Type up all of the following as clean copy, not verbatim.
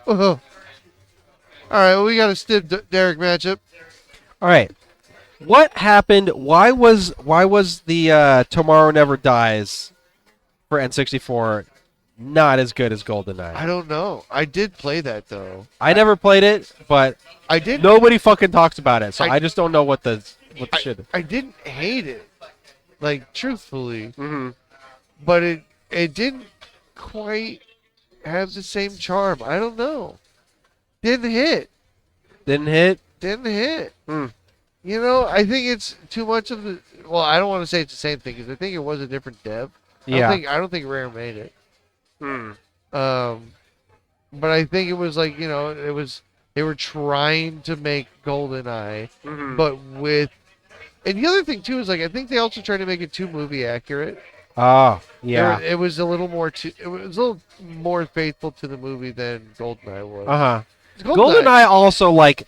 All right, well, we got a stiff Derek matchup. All right. What happened? Why was the Tomorrow Never Dies for N64 not as good as I GoldenEye? don't know. I did play that though. I never played it, but I didn't. nobody fucking talks about it, so I I just don't know what the I shit is. I didn't hate it, like truthfully, Mm-hmm. but it didn't quite have the same charm. I don't know. Didn't hit. Didn't hit. Didn't hit. Hmm. You know, I think it's too much of the. Well, I don't want to say it's the same thing because I think it was a different dev. Yeah. I don't think Rare made it. Hmm. Um, but I think it was like it was they were trying to make GoldenEye, Mm-hmm. but with. And the other thing too is like I think they also tried to make it too movie accurate. Oh, yeah. It was a little more it was a little more faithful to the movie than GoldenEye was. Uh-huh. GoldenEye, GoldenEye also, like,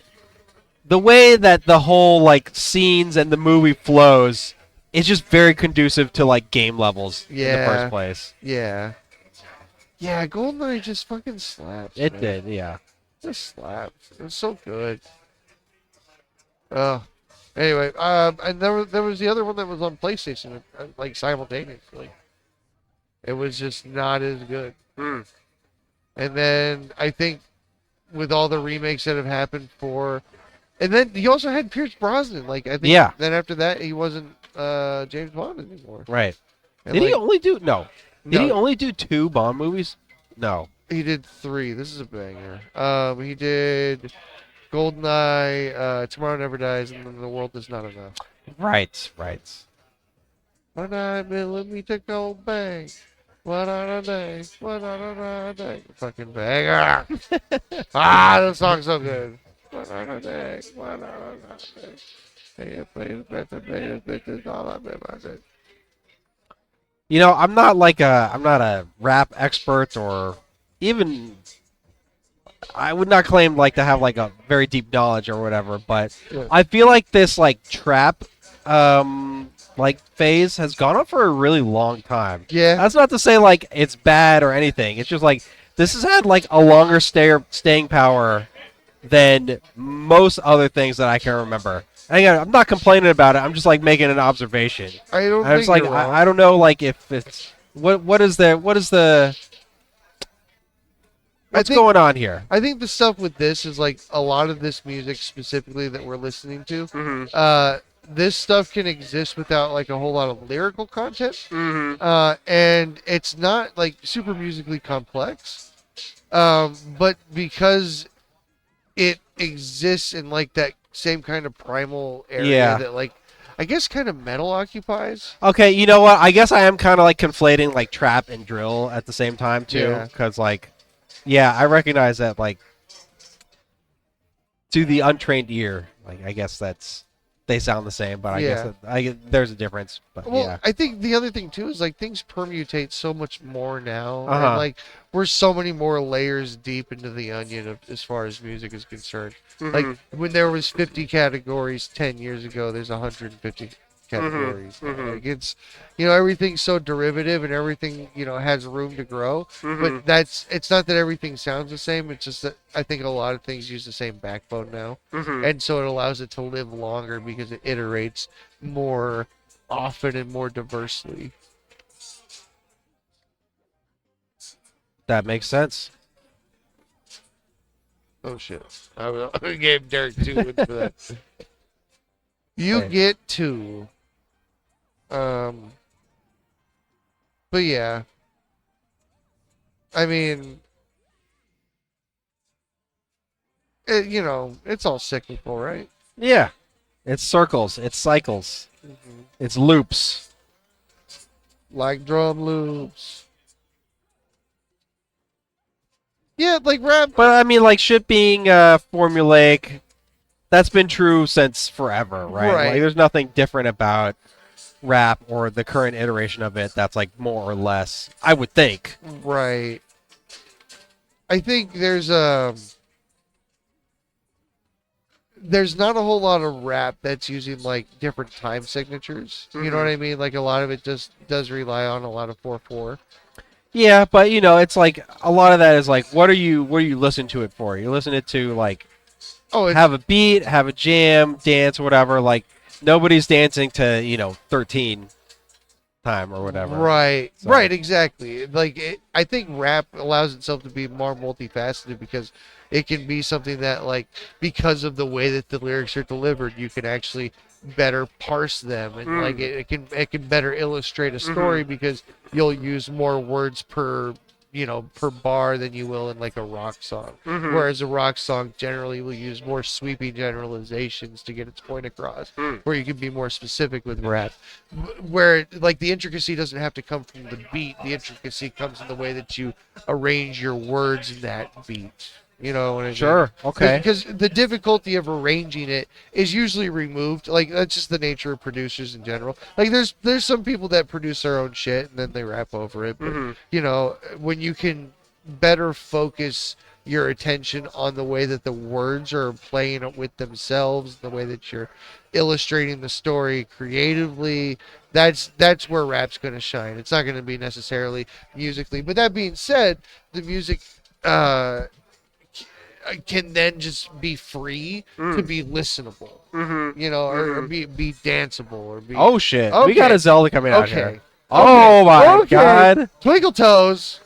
the way that the whole, like, scenes and the movie flows is just very conducive to, like, game levels in the first yeah, place. yeah, yeah. GoldenEye just fucking slaps, It man. did, yeah. Just slaps. It was so good. Uh, anyway, and there was the other one that was on PlayStation, like simultaneously. It was just not as good. Hmm. And then I think with all the remakes that have happened for, and then he also had Pierce Brosnan. Like I think Yeah, then after that he wasn't James Bond anymore. right. And Did he like only do... No. Did he no, only do 2 Bond movies? No. he did three. This is a banger. He did Goldeneye, Tomorrow Never Dies, and then The World Is Not Enough. Right, right. 1 9 millimeter gold bang. What on a day? What on a day? Fucking banger. The song's so good. What on a day? What on a day? Hey, play the better, play the bitches, all I've been my day. You know, I'm not a rap expert, or even I would not claim like to have like a very deep knowledge or whatever, but Yeah. I feel like this like trap like phase has gone on for a really long time. Yeah. That's not to say like it's bad or anything. It's just like this has had like a longer staying power than most other things that I can remember. And again, I'm not complaining about it. I'm just like making an observation. I don't I was think like, you're wrong. I don't know, like if it's what is the I what's think going on here? I think the stuff with this is like a lot of this music specifically that we're listening to. Mm-hmm. This stuff can exist without like a whole lot of lyrical content. Mm-hmm. And it's not like super musically complex. But because it exists in like that same kind of primal area Yeah. that like I guess kind of metal occupies. Okay, you know what? I guess I am kind of like conflating like trap and drill at the same time too, Yeah. because like, yeah, I recognize that like to the untrained ear, like I guess they sound the same, but I guess Yeah. there's a difference. But Well, yeah, I think the other thing too is like things permutate so much more now, Uh-huh. and like we're so many more layers deep into the onion of, as far as music is concerned. Like when there was 50 categories 10 years ago, there's 150 categories. Like it's, everything's so derivative and everything has room to grow. But it's not that everything sounds the same. It's just that I think a lot of things use the same backbone now, and so it allows it to live longer because it iterates more often and more diversely. that makes sense. Oh shit! I gave Derek 2 wins for that. You Okay. get 2. Um, but yeah, I mean, it's all cyclical, right? Yeah, it's circles, it's cycles, it's loops. Like drum loops. Yeah, like rap. But I mean, like shit being formulaic, that's been true since forever, right? Right. Like, there's nothing different about rap or the current iteration of it that's like more or less. I would think. Right. I think there's not a whole lot of rap that's using like different time signatures. You know what I mean? Like a lot of it just does rely on a lot of 4/4. Yeah, but you know, it's like a lot of that is like, what are you listening to it for? You're listening to like Oh, it's have a beat, have a jam, dance, or whatever. Like nobody's dancing to 13 time or whatever. right, So, right, exactly. Like I think rap allows itself to be more multifaceted because it can be something that, like, because of the way that the lyrics are delivered, you can actually better parse them, and like it can better illustrate a story because you'll use more words per bar than you will in like a rock song. Whereas a rock song generally will use more sweeping generalizations to get its point across, where you can be more specific with rap. Where like the intricacy doesn't have to come from the beat, the intricacy comes in the way that you arrange your words in that beat. You know what I mean? Sure. Okay. Because the difficulty of arranging it is usually removed. Like that's just the nature of producers in general. Like there's some people that produce their own shit and then they rap over it. But when you can better focus your attention on the way that the words are playing with themselves, the way that you're illustrating the story creatively, that's where rap's going to shine. It's not going to be necessarily musically. But that being said, the music can then just be free to be listenable, or be danceable, or be. Oh shit, we Okay. got a Zelda coming out Okay. here. Oh my Okay. god. Twinkle Toes.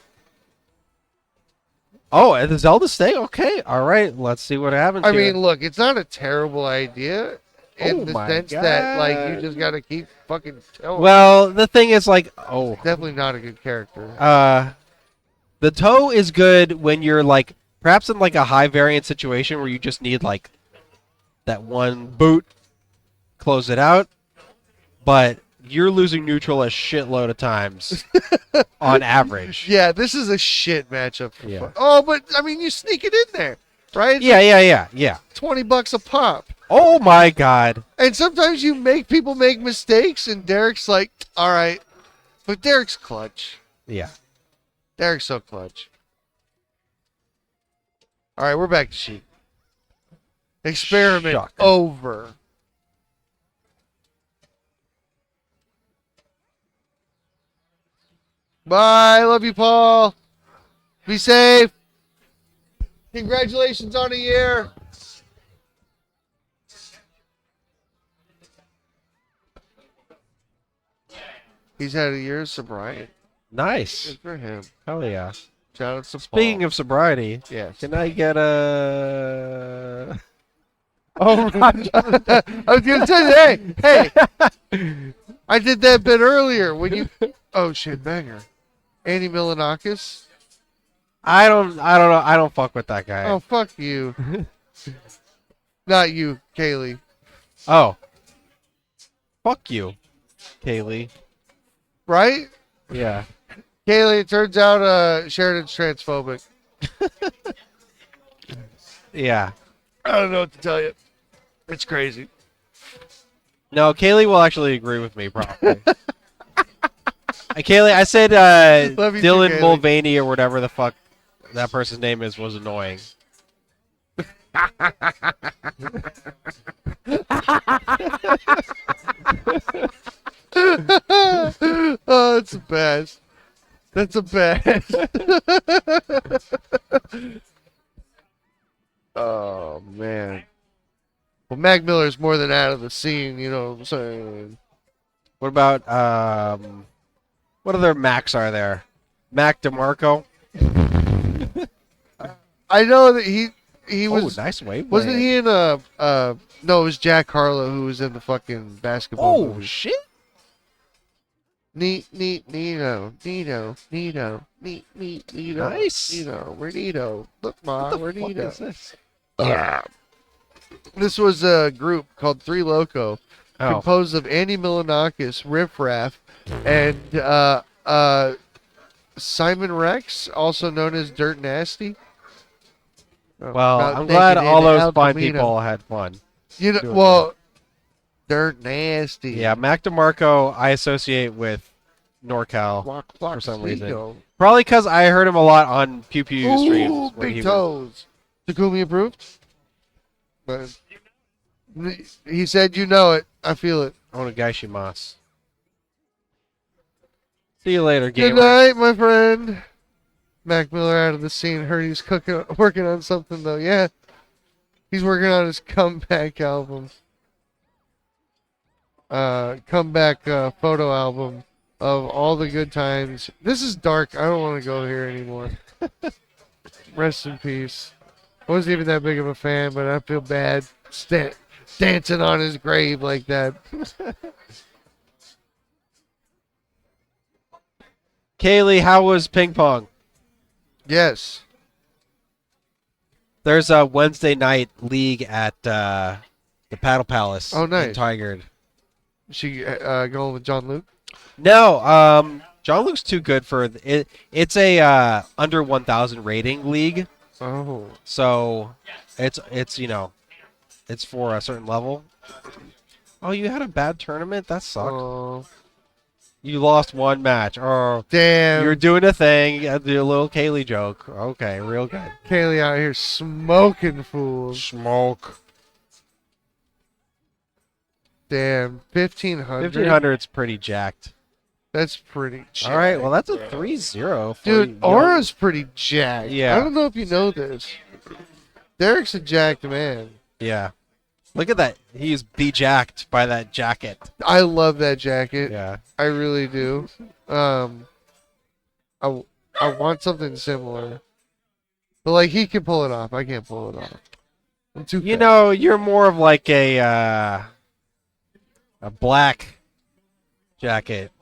Oh, and the Zelda stay? Okay, all right. Let's see what happens. I here. mean, look, it's not a terrible idea in Oh the my sense that, like, you God. just got to keep fucking telling. Well, the thing is, like, Definitely not a good character. the toe is good when you're like perhaps in like a high variance situation where you just need like that one boot, close it out, but you're losing neutral a shitload of times on average. Yeah, this is a shit matchup for Yeah. fun. Oh, but I mean, you sneak it in there, right? It's Yeah. $20 a pop. Oh my god. And sometimes you make people make mistakes, and Derek's like, all right. But Derek's clutch. Yeah. Derek's so clutch. All right, we're back to Sheik. Experiment Shuck. over. Bye. Love you, Paul. Be safe. Congratulations on a year. He's had a year of sobriety. Nice. Good for him. Hell yeah. Shout out to Speaking Paul. of sobriety, Yes. can I get a Oh, I was gonna say, hey, I did that bit earlier when you. Oh shit, banger. Andy Milanakis. I don't know. I don't fuck with that guy. Oh fuck you. Not you, Kaylee. Oh. Fuck you, Kaylee. Right? Yeah. Kaylee, it turns out Sheridan's transphobic. Yeah. I don't know what to tell you. It's crazy. No, Kaylee will actually agree with me, probably. Kaylee, I said Love you too, Dylan Kaylee. Mulvaney or whatever the fuck that person's name is was annoying. Oh, that's the best. That's the best. Oh man. Well, Mac Miller's more than out of the scene, you know what I'm saying? What about what other Macs are there? Mac DeMarco. I know that he was nice wave. wasn't he in no, it was Jack Harlow who was in the fucking basketball Oh movie. shit! Neato, Neato. Nice. Neato, we're Neato. Look, Ma, What we're the fuck Neato. is this? This was a group called Three Loco, Oh, composed of Andy Milanakis, Riff Raff, and Simon Rex, also known as Dirt Nasty. Oh, well, about I'm naked glad in all those El fine Camino. people had fun. You know, doing well, Dirt Nasty. Yeah, Mac DeMarco I associate with NorCal Flock, for some reason. Floxito. Probably because I heard him a lot on Pew Pew streams. Ooh, when he big was- toes. Takumi approved. But he said, "You know it. I feel it." Onegaishimasu. See you later, Good gamer. night, my friend. Mac Miller out of the scene. Heard he's working on something though. Yeah, he's working on his comeback album. Comeback photo album of all the good times. This is dark. I don't want to go here anymore. Rest in peace. I wasn't even that big of a fan, but I feel bad dancing on his grave like that. Kaylee, how was ping pong? Yes. There's a Wednesday night league at the Paddle Palace. Oh, nice. In Tigard. She going with John Luke? No, John Luke's too good for it. It's a under 1,000 rating league. Oh. So it's it's for a certain level. Oh, you had a bad tournament? That sucked. Oh. You lost one match. Oh, damn. You're doing a thing. You gotta do a little Kaylee joke. Okay, real good. Kaylee out here smoking fools. Smoke. Damn. 1,500? 1,500's pretty jacked. That's pretty jacked. All right, well, that's a 3-0. for Dude, you. Aura's pretty jacked. Yeah. I don't know if you know this. Derek's a jacked man. Yeah. Look at that. He's be-jacked by that jacket. I love that jacket. Yeah. I really do. I want something similar. But, like, he can pull it off. I can't pull it off. I'm too You fat. know, you're more of like a black jacket.